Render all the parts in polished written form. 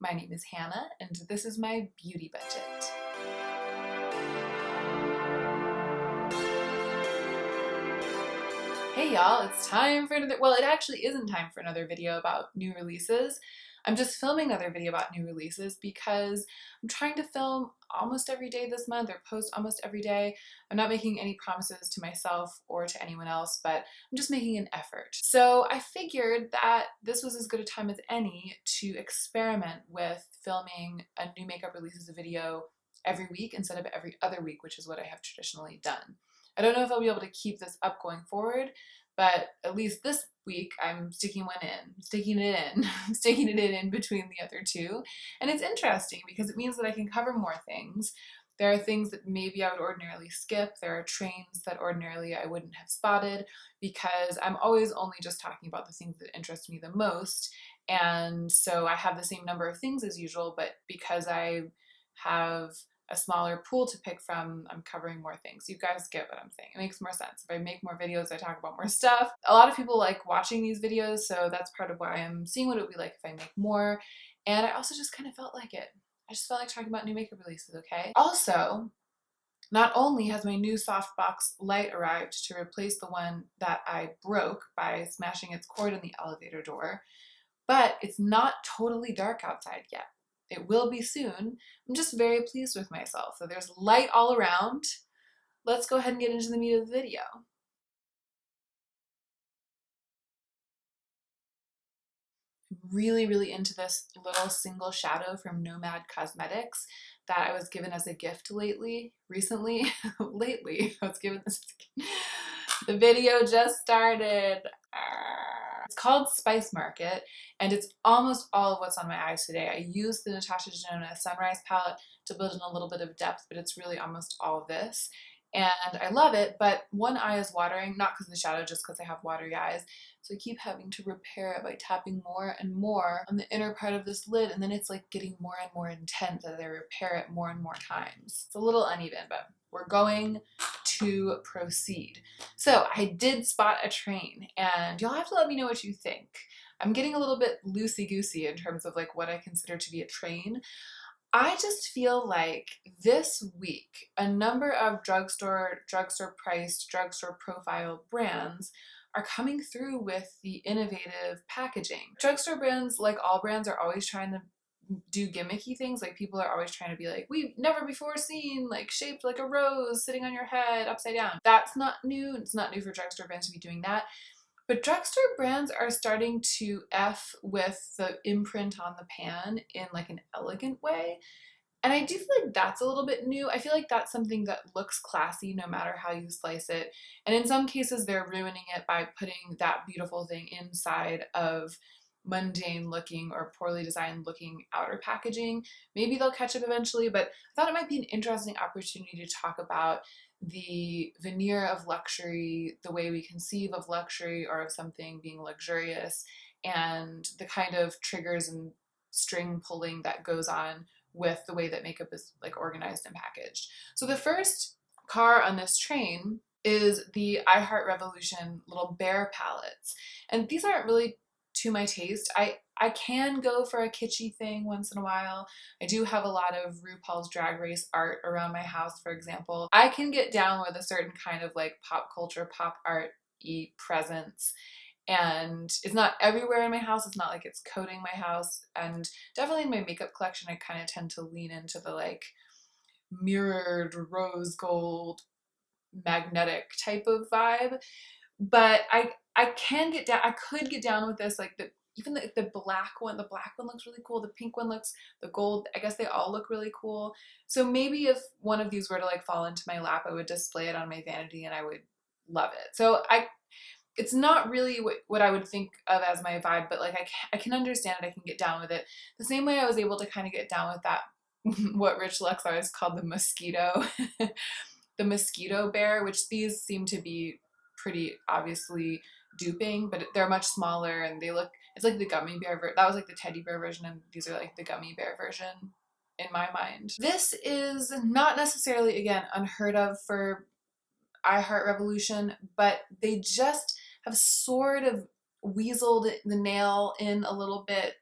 My name is Hannah, and this is my beauty budget. Hey y'all, it's time for another, well, it actually isn't time for another video about new releases. I'm just filming another video about new releases because I'm trying to film almost every day this month or post almost every day. I'm not making any promises to myself or to anyone else, but I'm just making an effort. So I figured that this was as good a time as any to experiment with filming a new makeup releases video every week instead of every other week, which is what I have traditionally done. I don't know if I'll be able to keep this up going forward, but at least this week I'm sticking it in between the other two. And it's interesting because it means that I can cover more things. There are things that maybe I would ordinarily skip. There are trains that ordinarily I wouldn't have spotted because I'm always only just talking about the things that interest me the most. And so I have the same number of things as usual, but because I have a smaller pool to pick from, I'm covering more things. You guys get what I'm saying. It makes more sense. If I make more videos, I talk about more stuff. A lot of people like watching these videos, so that's part of why I'm seeing what it would be like if I make more. And I also just kind of felt like it. I just felt like talking about new makeup releases, okay? Also, not only has my new softbox light arrived to replace the one that I broke by smashing its cord in the elevator door, but it's not totally dark outside yet. It will be soon. I'm just very pleased with myself. So there's light all around. Let's go ahead and get into the meat of the video. Really into this little single shadow from Nomad Cosmetics that I was given as a gift recently. I was given this. The video just started. It's called Spice Market, and it's almost all of what's on my eyes today. I used the Natasha Denona Sunrise palette to build in a little bit of depth, but it's really almost all of this. And I love it, but one eye is watering, not because of the shadow, just because I have watery eyes. So I keep having to repair it by tapping more and more on the inner part of this lid, and then it's like getting more and more intense as I repair it more and more times. It's a little uneven, but we're going to proceed. So I did spot a train, and you'll have to let me know what you think. I'm getting a little bit loosey-goosey in terms of like what I consider to be a train. I just feel like this week, a number of drugstore priced, drugstore profile brands are coming through with the innovative packaging. Drugstore brands, like all brands, are always trying to do gimmicky things. Like people are always trying to be like, we've never before seen like shaped like a rose sitting on your head upside down. That's not new. It's not new for drugstore brands to be doing that. But drugstore brands are starting to F with the imprint on the pan in like an elegant way. And I do feel like that's a little bit new. I feel like that's something that looks classy no matter how you slice it. And in some cases, they're ruining it by putting that beautiful thing inside of mundane looking or poorly designed looking outer packaging. Maybe they'll catch up eventually, but I thought it might be an interesting opportunity to talk about the veneer of luxury, the way we conceive of luxury or of something being luxurious, and the kind of triggers and string pulling that goes on with the way that makeup is like organized and packaged. So the first car on this train is the I Heart Revolution little bear palettes. And these aren't really to my taste. I can go for a kitschy thing once in a while. I do have a lot of RuPaul's Drag Race art around my house, for example. I can get down with a certain kind of like pop culture, pop art-y presence. And it's not everywhere in my house. It's not like it's coating my house. And definitely in my makeup collection, I kind of tend to lean into the like mirrored rose gold magnetic type of vibe. But I can get down, I could get down with this, like even the black one looks really cool. The pink one looks, the gold, I guess they all look really cool. So maybe if one of these were to like fall into my lap, I would display it on my vanity and I would love it. So it's not really what I would think of as my vibe, but like I can understand it, I can get down with it. The same way I was able to kind of get down with that, what Rich Lux always called the mosquito, the mosquito bear, which these seem to be pretty obviously duping, but they're much smaller and they look, it's like the gummy bear, that was like the teddy bear version, and these are like the gummy bear version in my mind. This is not necessarily, again, unheard of for I Heart Revolution, but they just have sort of weaseled the nail in a little bit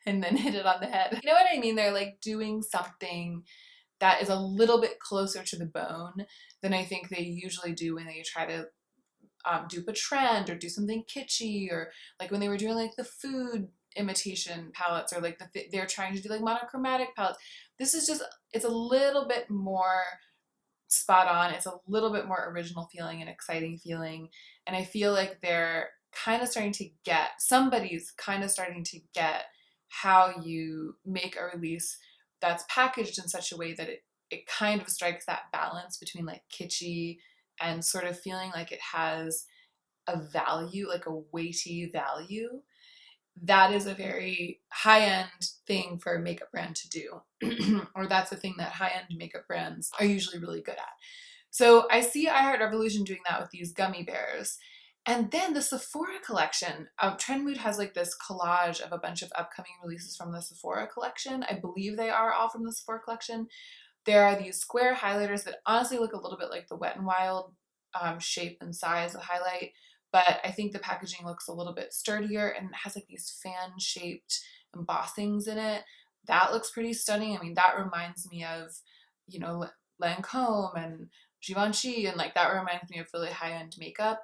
and then hit it on the head. You know what I mean? They're like doing something that is a little bit closer to the bone than I think they usually do when they try to dupe a trend or do something kitschy, or like when they were doing like the food imitation palettes, or like they're trying to do like monochromatic palettes. This is just, it's a little bit more spot on. It's a little bit more original feeling and exciting feeling. And I feel like they're kind of starting to get, somebody's kind of starting to get how you make a release that's packaged in such a way that it kind of strikes that balance between like kitschy and sort of feeling like it has a value, like a weighty value. That is a very high-end thing for a makeup brand to do. Or that's a thing that high-end makeup brands are usually really good at. So I see I Heart Revolution doing that with these gummy bears. And then the Sephora collection, Trend Mood has like this collage of a bunch of upcoming releases from the Sephora collection. I believe they are all from the Sephora collection. There are these square highlighters that honestly look a little bit like the Wet n Wild shape and size of highlight, but I think the packaging looks a little bit sturdier, and it has like these fan-shaped embossings in it. That looks pretty stunning. I mean, that reminds me of, you know, Lancome and Givenchy, and like that reminds me of really high-end makeup.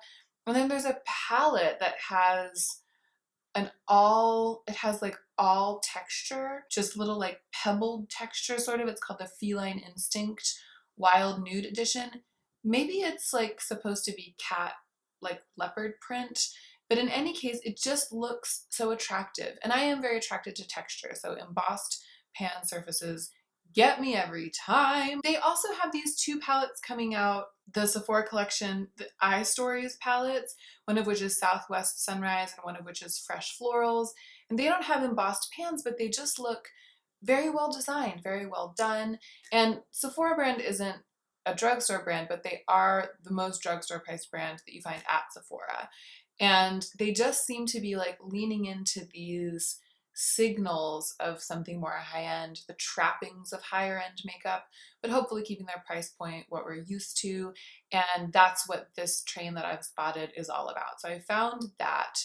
And then there's a palette that has it has like all texture, just little like pebbled texture sort of. It's called the Feline Instinct Wild Nude Edition. Maybe it's like supposed to be cat, like leopard print, but in any case, it just looks so attractive. And I am very attracted to texture, so embossed pan surfaces get me every time. They also have these two palettes coming out, the Sephora collection, the Eye Stories palettes, one of which is Southwest Sunrise and one of which is Fresh Florals. And they don't have embossed pans, but they just look very well designed, very well done. And Sephora brand isn't a drugstore brand, but they are the most drugstore priced brand that you find at Sephora. And they just seem to be like leaning into these signals of something more high-end, the trappings of higher-end makeup, but hopefully keeping their price point what we're used to. And that's what this train that I've spotted is all about. So I found that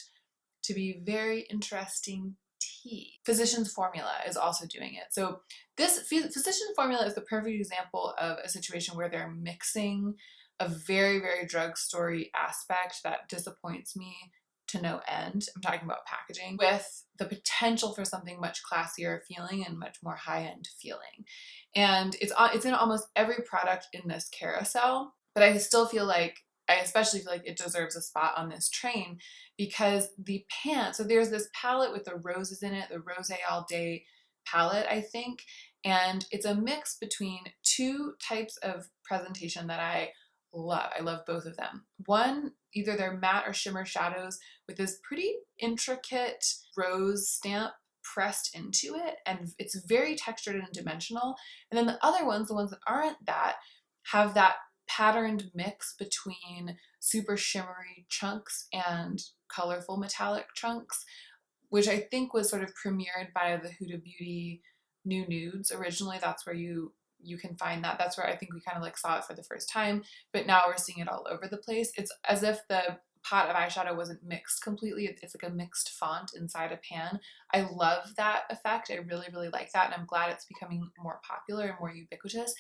to be very interesting tea. Physicians Formula is also doing it. So this Physician Formula is the perfect example of a situation where they're mixing a very, very drugstore-y aspect that disappoints me to no end. I'm talking about packaging, with the potential for something much classier feeling and much more high-end feeling. And it's in almost every product in this carousel, but I especially feel like it deserves a spot on this train because the pan, so there's this palette with the roses in it, the Rose All Day palette, I think, and it's a mix between two types of presentation that I love. I love both of them. One, either they're matte or shimmer shadows with this pretty intricate rose stamp pressed into it, and it's very textured and dimensional. And then the other ones, the ones that aren't that, have that patterned mix between super shimmery chunks and colorful metallic chunks, which I think was sort of premiered by the Huda Beauty New Nudes originally. That's where you can find that. That's where I think we kind of like saw it for the first time, but now we're seeing it all over the place. It's as if the pot of eyeshadow wasn't mixed completely. It's like a mixed font inside a pan. I love that effect. I really, really like that, and I'm glad it's becoming more popular and more ubiquitous.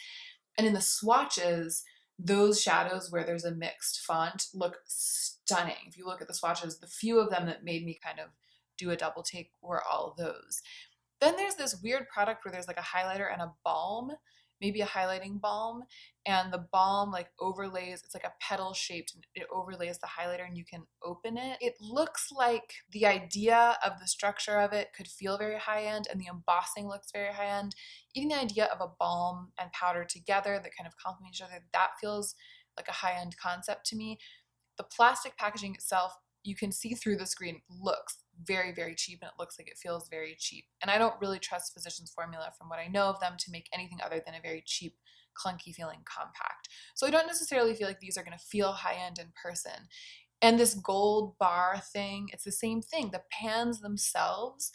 And in the swatches, those shadows where there's a mixed font look stunning. If you look at the swatches, the few of them that made me kind of do a double take were all those. Then there's this weird product where there's like a highlighter and a balm, maybe a highlighting balm, and the balm like overlays, it's like a petal shaped, and it overlays the highlighter and you can open it. It looks like the idea of the structure of it could feel very high end, and the embossing looks very high end. Even the idea of a balm and powder together that kind of complement each other, that feels like a high end concept to me. The plastic packaging itself, you can see through the screen, looks very, very cheap, and it looks like it feels very cheap. And I don't really trust Physicians Formula, from what I know of them, to make anything other than a very cheap, clunky feeling compact. So I don't necessarily feel like these are going to feel high-end in person. And this gold bar thing, it's the same thing. The pans themselves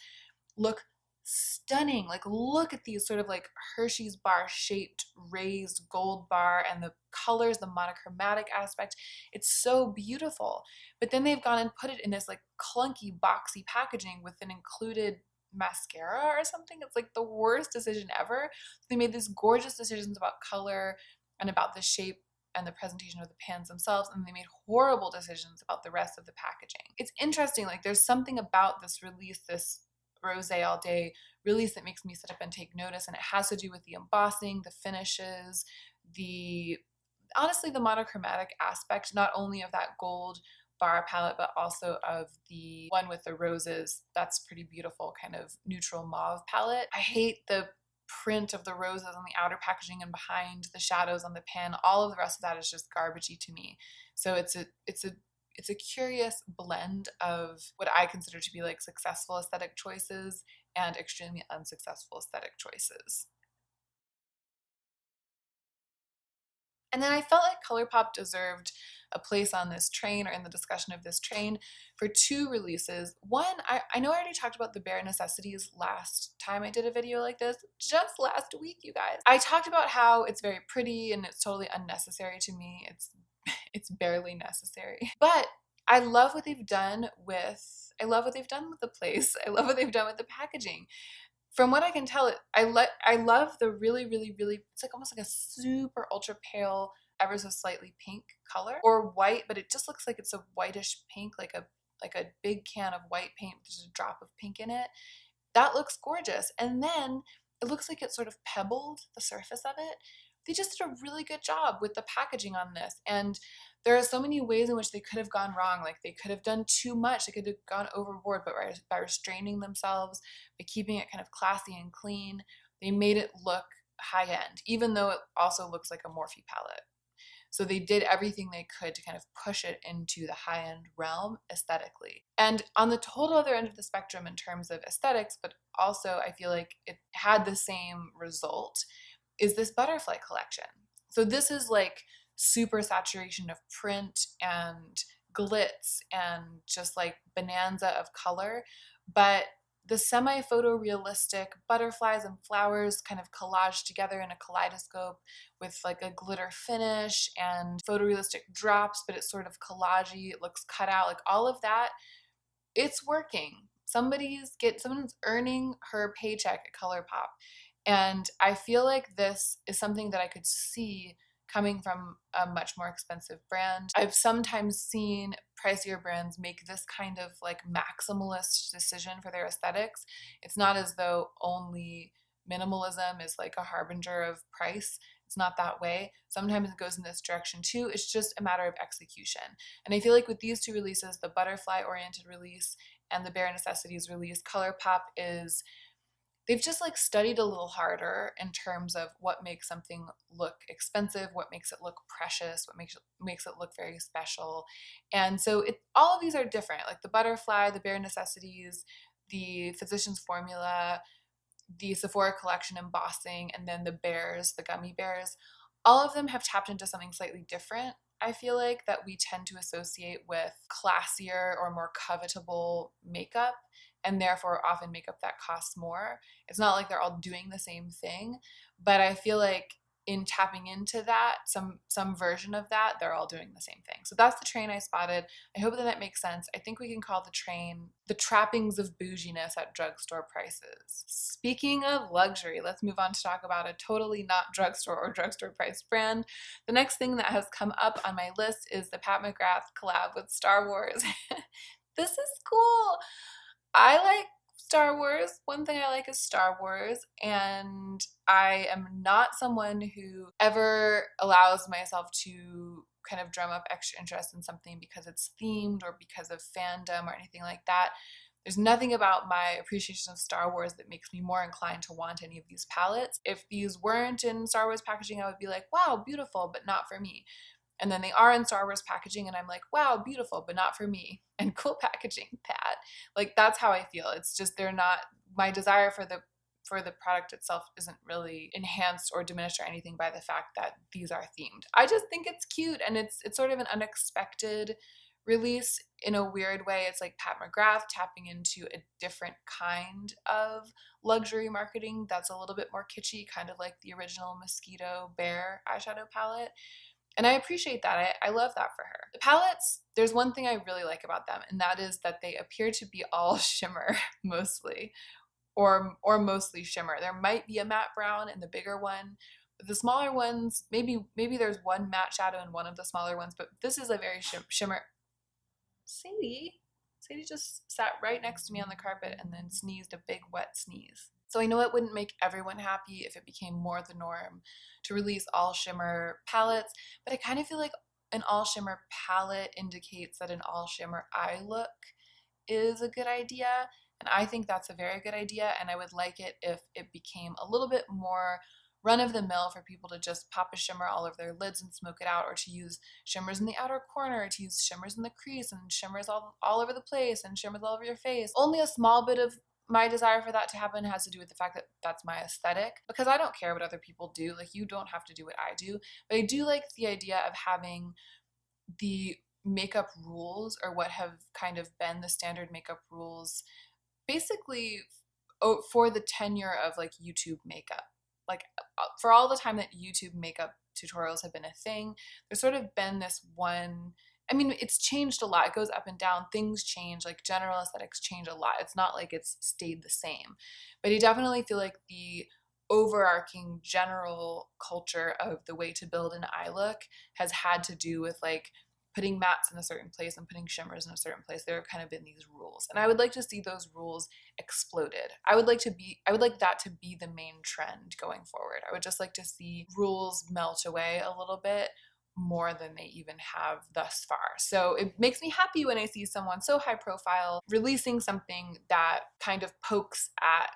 look stunning. Like, look at these sort of like Hershey's bar shaped raised gold bar, and the colors, the monochromatic aspect, it's so beautiful. But then they've gone and put it in this like clunky boxy packaging with an included mascara or something. It's like the worst decision ever. They made these gorgeous decisions about color and about the shape and the presentation of the pans themselves, and they made horrible decisions about the rest of the packaging. It's interesting, like there's something about this release, this Rose All Day release, that makes me sit up and take notice, and it has to do with the embossing, the finishes, honestly the monochromatic aspect, not only of that gold bar palette, but also of the one with the roses. That's pretty beautiful, kind of neutral mauve palette. I hate the print of the roses on the outer packaging and behind the shadows on the pan. All of the rest of that is just garbagey to me. So it's a curious blend of what I consider to be like successful aesthetic choices and extremely unsuccessful aesthetic choices. And then I felt like ColourPop deserved a place on this train, or in the discussion of this train, for two releases. One, I know I already talked about the Bare Necessities last time I did a video like this, just last week, you guys. I talked about how it's very pretty and it's totally unnecessary to me. It's barely necessary. But I love what they've done with the place. I love what they've done with the packaging. From what I can tell, I love the really, really, really, it's like almost like a super ultra pale, ever so slightly pink color, or white, but it just looks like it's a whitish pink, like a big can of white paint with just a drop of pink in it. That looks gorgeous. And then it looks like it's sort of pebbled the surface of it. They just did a really good job with the packaging on this. And there are so many ways in which they could have gone wrong. Like they could have done too much. They could have gone overboard, but by restraining themselves, by keeping it kind of classy and clean, they made it look high end, even though it also looks like a Morphe palette. So they did everything they could to kind of push it into the high-end realm aesthetically. And on the total other end of the spectrum in terms of aesthetics, but also I feel like it had the same result, is this butterfly collection. So this is like super saturation of print and glitz and just like bonanza of color, but the semi-photorealistic butterflies and flowers kind of collaged together in a kaleidoscope with like a glitter finish and photorealistic drops, but it's sort of collagey, it looks cut out, like all of that, it's working. Someone's earning her paycheck at ColourPop. And I feel like this is something that I could see coming from a much more expensive brand. I've sometimes seen pricier brands make this kind of like maximalist decision for their aesthetics. It's not as though only minimalism is like a harbinger of price. It's not that way. Sometimes it goes in this direction too. It's just a matter of execution. And I feel like with these two releases, the butterfly-oriented release and the Bare Necessities release, ColourPop they've just like studied a little harder in terms of what makes something look expensive, what makes it look precious, what makes it look very special. And so all of these are different, like the butterfly, the Bare Necessities, the Physicians Formula, the Sephora collection embossing, and then the bears, the gummy bears. All of them have tapped into something slightly different, I feel like, that we tend to associate with classier or more covetable makeup, and therefore often makeup that costs more. It's not like they're all doing the same thing, but I feel like in tapping into that, some version of that, they're all doing the same thing. So that's the train I spotted. I hope that makes sense. I think we can call the train the trappings of bouginess at drugstore prices. Speaking of luxury, let's move on to talk about a totally not drugstore or drugstore priced brand. The next thing that has come up on my list is the Pat McGrath collab with Star Wars. This is cool. I like Star Wars. One thing I like is Star Wars, and I am not someone who ever allows myself to kind of drum up extra interest in something because it's themed or because of fandom or anything like that. There's nothing about my appreciation of Star Wars that makes me more inclined to want any of these palettes. If these weren't in Star Wars packaging, I would be like, wow, beautiful, but not for me. And then they are in Star Wars packaging and I'm like, wow, beautiful, but not for me. And cool packaging, Pat. Like that's how I feel. It's just they're not, my desire for the product itself isn't really enhanced or diminished or anything by the fact that these are themed. I just think it's cute, and it's sort of an unexpected release in a weird way. It's like Pat McGrath tapping into a different kind of luxury marketing that's a little bit more kitschy, kind of like the original Mosquito Bear eyeshadow palette. And I appreciate that. I love that for her. The palettes, there's one thing I really like about them, and that is that they appear to be all shimmer mostly, or mostly shimmer. There might be a matte brown in the bigger one, but the smaller ones, maybe there's one matte shadow in one of the smaller ones, but this is a very shimmer. Sadie just sat right next to me on the carpet and then sneezed a big wet sneeze. So I know it wouldn't make everyone happy if it became more the norm to release all shimmer palettes, but I kind of feel like an all shimmer palette indicates that an all shimmer eye look is a good idea. And I think that's a very good idea, and I would like it if it became a little bit more run-of-the-mill for people to just pop a shimmer all over their lids and smoke it out, or to use shimmers in the outer corner, to use shimmers in the crease, and shimmers all over the place, and shimmers all over your face. Only a small bit of my desire for that to happen has to do with the fact that that's my aesthetic, because I don't care what other people do. Like, you don't have to do what I do, but I do like the idea of having the makeup rules, or what have kind of been the standard makeup rules, basically for the tenure of like YouTube makeup. Like, for all the time that YouTube makeup tutorials have been a thing, there's sort of been this one, I mean, it's changed a lot. It goes up and down. Things change. Like, general aesthetics change a lot. It's not like it's stayed the same. But I definitely feel like the overarching general culture of the way to build an eye look has had to do with like putting mattes in a certain place and putting shimmers in a certain place. There have kind of been these rules, and I would like to see those rules exploded. I would like that to be the main trend going forward. I would just like to see rules melt away a little bit more than they even have thus far. So it makes me happy when I see someone so high profile releasing something that kind of pokes at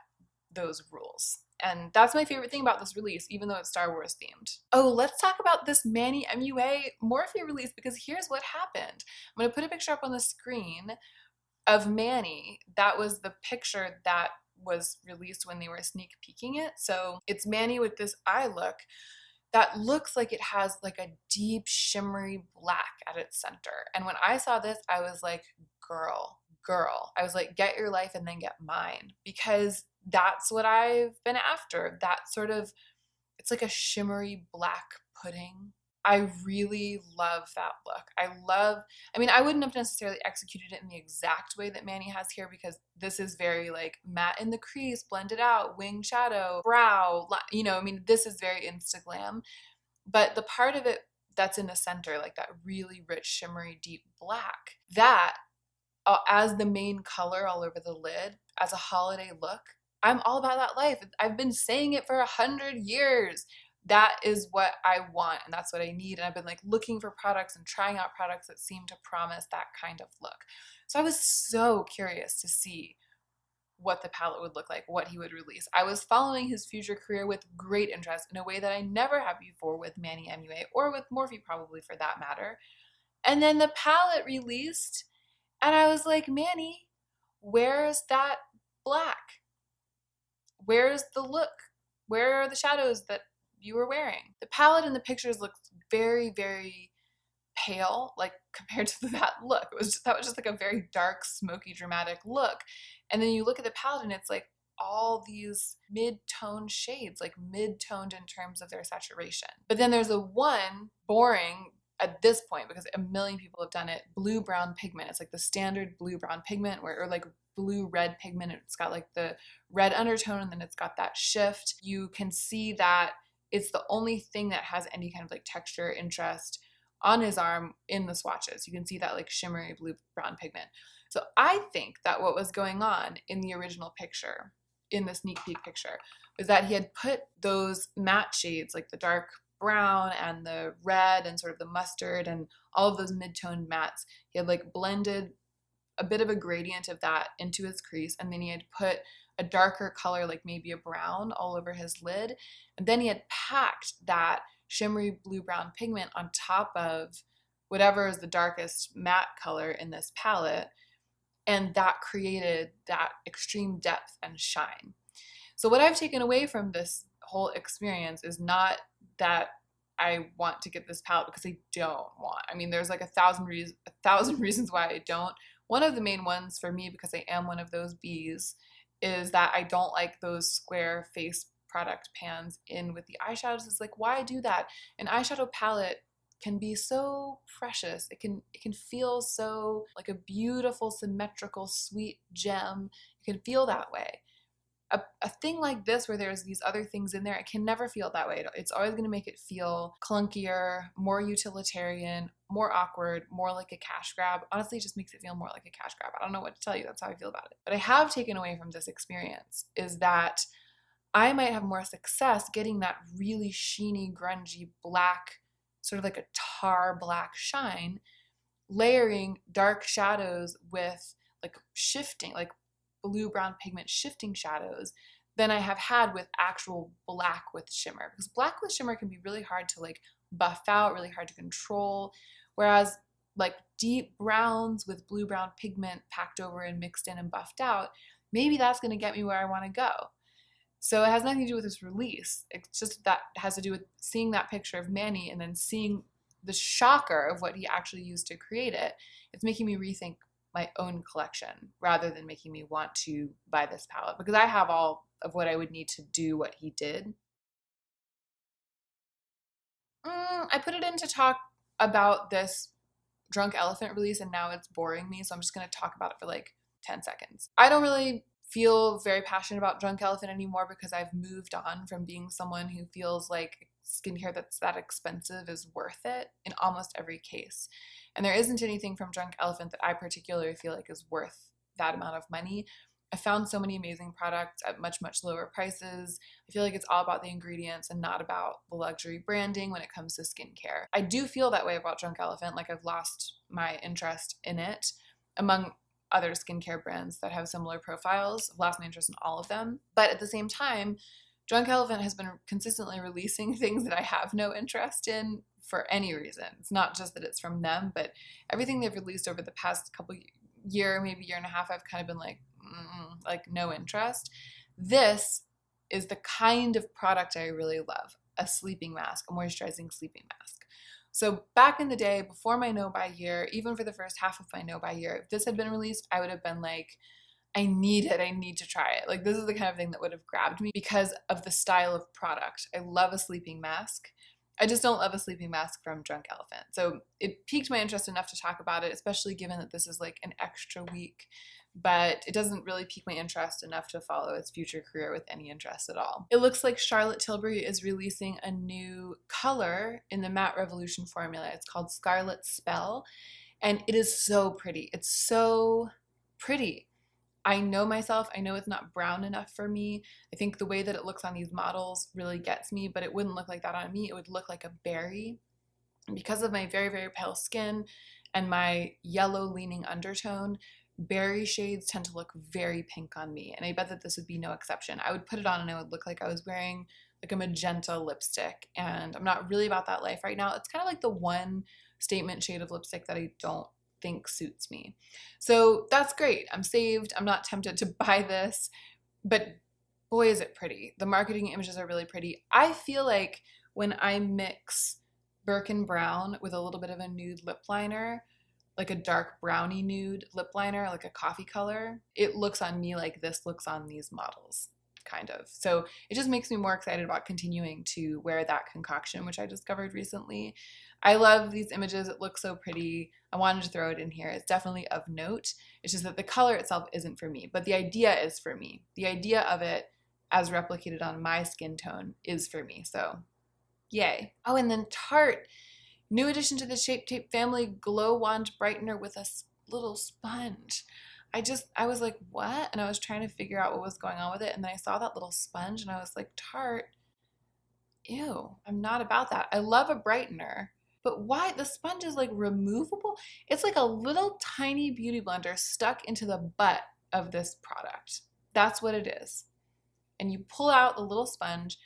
those rules. And that's my favorite thing about this release, even though it's Star Wars themed. Oh, let's talk about this Manny MUA Morphe release, because here's what happened. I'm going to put a picture up on the screen of Manny. That was the picture that was released when they were sneak peeking it. So it's Manny with this eye look that looks like it has like a deep shimmery black at its center. And when I saw this, I was like, girl. I was like, get your life and then get mine, because that's what I've been after. That sort of, it's like a shimmery black pudding. I really love that look. I mean, I wouldn't have necessarily executed it in the exact way that Manny has here, because this is very like matte in the crease, blended out, wing shadow, brow, you know, I mean, this is very Instaglam. But the part of it that's in the center, like that really rich, shimmery, deep black, that as the main color all over the lid, as a holiday look, I'm all about that life. I've been saying it for 100 years. That is what I want, and that's what I need. And I've been like looking for products and trying out products that seem to promise that kind of look. So I was so curious to see what the palette would look like, what he would release. I was following his future career with great interest in a way that I never have before with Manny MUA, or with Morphe probably for that matter. And then the palette released, and I was like, Manny, where's that black? Where's the look? Where are the shadows that you were wearing? The palette in the pictures looked very, very pale, like compared to that look. That was just like a very dark, smoky, dramatic look. And then you look at the palette and it's like all these mid-tone shades, like mid-toned in terms of their saturation. But then there's a one boring, at this point, because a million people have done it, blue-brown pigment. It's like the standard blue-brown pigment, or like blue-red pigment. It's got like the red undertone, and then it's got that shift. You can see that it's the only thing that has any kind of like texture interest on his arm in the swatches. You can see that like shimmery blue-brown pigment. So I think that what was going on in the original picture, in the sneak peek picture, was that he had put those matte shades, like the dark brown and the red and sort of the mustard and all of those mid-toned mattes, he had like blended a bit of a gradient of that into his crease, and then he had put a darker color, like maybe a brown, all over his lid, and then he had packed that shimmery blue-brown pigment on top of whatever is the darkest matte color in this palette, and that created that extreme depth and shine. So what I've taken away from this whole experience is not that I want to get this palette, because I don't want. I mean, there's like a thousand reasons why I don't. One of the main ones for me, because I am one of those bees, is that I don't like those square face product pans in with the eyeshadows. It's like, why do that? An eyeshadow palette can be so precious. It can feel so like a beautiful, symmetrical, sweet gem. It can feel that way. a thing like this where there's these other things in there, it can never feel that way. It's always going to make it feel clunkier, more utilitarian, more awkward, more like a cash grab. Honestly, it just makes it feel more like a cash grab. I don't know what to tell you. That's how I feel about it. But I have taken away from this experience is that I might have more success getting that really sheeny, grungy black, sort of like a tar black shine, layering dark shadows with like shifting, like blue-brown pigment shifting shadows than I have had with actual black with shimmer. Because black with shimmer can be really hard to like buff out, really hard to control. Whereas like deep browns with blue-brown pigment packed over and mixed in and buffed out, maybe that's going to get me where I want to go. So it has nothing to do with this release. It's just that it has to do with seeing that picture of Manny and then seeing the shocker of what he actually used to create it. It's making me rethink my own collection rather than making me want to buy this palette because I have all of what I would need to do what he did. I put it in to talk about this Drunk Elephant release and now it's boring me, so I'm just going to talk about it for like 10 seconds. I don't really feel very passionate about Drunk Elephant anymore because I've moved on from being someone who feels like skincare that's that expensive is worth it in almost every case. And there isn't anything from Drunk Elephant that I particularly feel like is worth that amount of money. I found so many amazing products at much, much lower prices. I feel like it's all about the ingredients and not about the luxury branding when it comes to skincare. I do feel that way about Drunk Elephant, like I've lost my interest in it. Among other skincare brands that have similar profiles, I've lost my interest in all of them. But at the same time, Drunk Elephant has been consistently releasing things that I have no interest in for any reason. It's not just that it's from them, but everything they've released over the past couple year, maybe year and a half, I've kind of been like no interest. This is the kind of product I really love, a sleeping mask, a moisturizing sleeping mask. So back in the day, before my no-buy year, even for the first half of my no-buy year, if this had been released, I would have been like, I need it, I need to try it. Like this is the kind of thing that would have grabbed me because of the style of product. I love a sleeping mask. I just don't love a sleeping mask from Drunk Elephant. So it piqued my interest enough to talk about it, especially given that this is like an extra week, but it doesn't really pique my interest enough to follow its future career with any interest at all. It looks like Charlotte Tilbury is releasing a new color in the Matte Revolution formula. It's called Scarlet Spell, and it is so pretty. It's so pretty. I know myself, I know it's not brown enough for me. I think the way that it looks on these models really gets me, but it wouldn't look like that on me. It would look like a berry. And because of my very, very pale skin and my yellow leaning undertone, berry shades tend to look very pink on me. And I bet that this would be no exception. I would put it on and it would look like I was wearing like a magenta lipstick. And I'm not really about that life right now. It's kind of like the one statement shade of lipstick that I don't think suits me. So that's great. I'm saved. I'm not tempted to buy this, but boy, is it pretty. The marketing images are really pretty. I feel like when I mix Birkin Brown with a little bit of a nude lip liner, like a dark brownie nude lip liner, like a coffee color, it looks on me like this looks on these models, kind of. So it just makes me more excited about continuing to wear that concoction, which I discovered recently. I love these images. It looks so pretty. I wanted to throw it in here. It's definitely of note. It's just that the color itself isn't for me, but the idea is for me. The idea of it as replicated on my skin tone is for me. So yay. Oh, and then Tarte, new addition to the Shape Tape family, Glow Wand Brightener with a little sponge. I was like, what? And I was trying to figure out what was going on with it. And then I saw that little sponge and I was like, Tarte, ew, I'm not about that. I love a brightener, but why? The sponge is like removable. It's like a little tiny beauty blender stuck into the butt of this product. That's what it is. And you pull out the little sponge,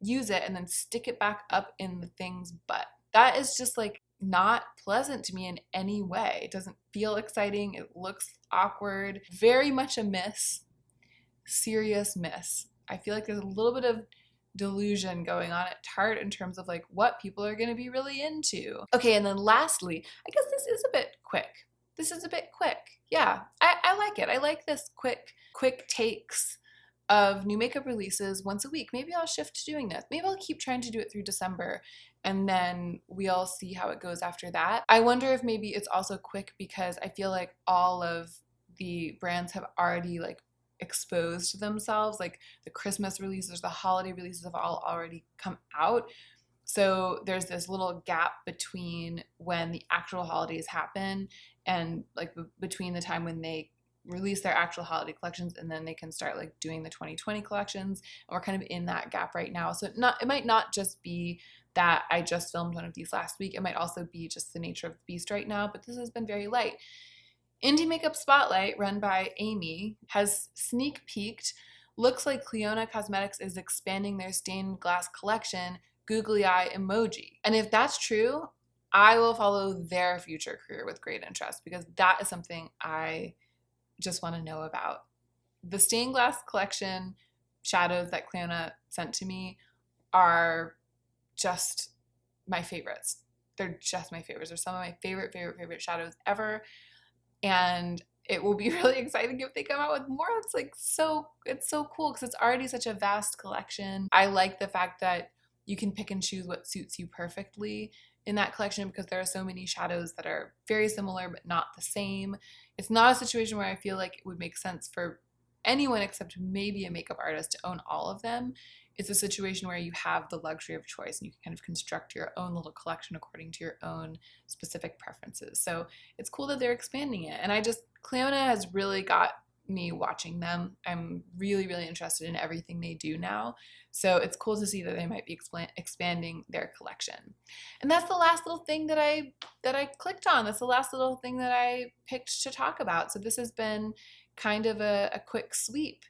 use it, and then stick it back up in the thing's butt. That is just like not pleasant to me in any way. It doesn't feel exciting. It looks awkward. Very much a miss. Serious miss. I feel like there's a little bit of delusion going on at Tarte in terms of like what people are going to be really into. Okay, and then lastly, I guess this is a bit quick. This is a bit quick. Yeah, I like it. I like this quick takes of new makeup releases once a week. Maybe I'll shift to doing this. Maybe I'll keep trying to do it through December and then we'll see how it goes after that. I wonder if maybe it's also quick because I feel like all of the brands have already like exposed themselves. Like the Christmas releases, the holiday releases have all already come out. So there's this little gap between when the actual holidays happen and like between the time when they release their actual holiday collections and then they can start like doing the 2020 collections. And we're kind of in that gap right now. So it might not just be that I just filmed one of these last week. It might also be just the nature of the beast right now, but this has been very light. Indie Makeup Spotlight, run by Amy, has sneak peeked. Looks like Clionadh Cosmetics is expanding their stained glass collection, googly eye emoji. And if that's true, I will follow their future career with great interest, because that is something I just want to know about. The stained glass collection shadows that Clionadh sent to me are just my favorites. They're just my favorites. They're some of my favorite shadows ever. And it will be really exciting if they come out with more. It's so cool because it's already such a vast collection. I like the fact that you can pick and choose what suits you perfectly in that collection, because there are so many shadows that are very similar but not the same. It's not a situation where I feel like it would make sense for anyone except maybe a makeup artist to own all of them. It's a situation where you have the luxury of choice and you can kind of construct your own little collection according to your own specific preferences. So it's cool that they're expanding it. And Clionadh has really got me watching them. I'm really interested in everything they do now. So it's cool to see that they might be expanding their collection. And that's the last little thing that I clicked on. That's the last little thing that I picked to talk about. So this has been kind of a quick sweep,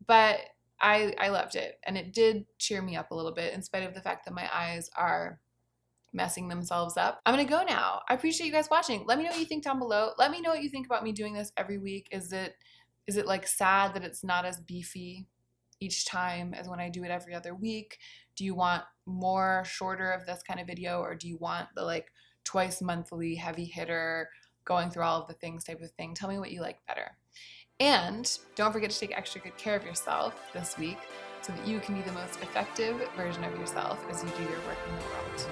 but I loved it, and it did cheer me up a little bit in spite of the fact that my eyes are messing themselves up. I'm gonna go now. I appreciate you guys watching. Let me know what you think down below. Let me know what you think about me doing this every week. Is it like sad that it's not as beefy each time as when I do it every other week? Do you want more shorter of this kind of video, or do you want the like twice monthly heavy hitter going through all of the things type of thing? Tell me what you like better. And don't forget to take extra good care of yourself this week so that you can be the most effective version of yourself as you do your work in the world.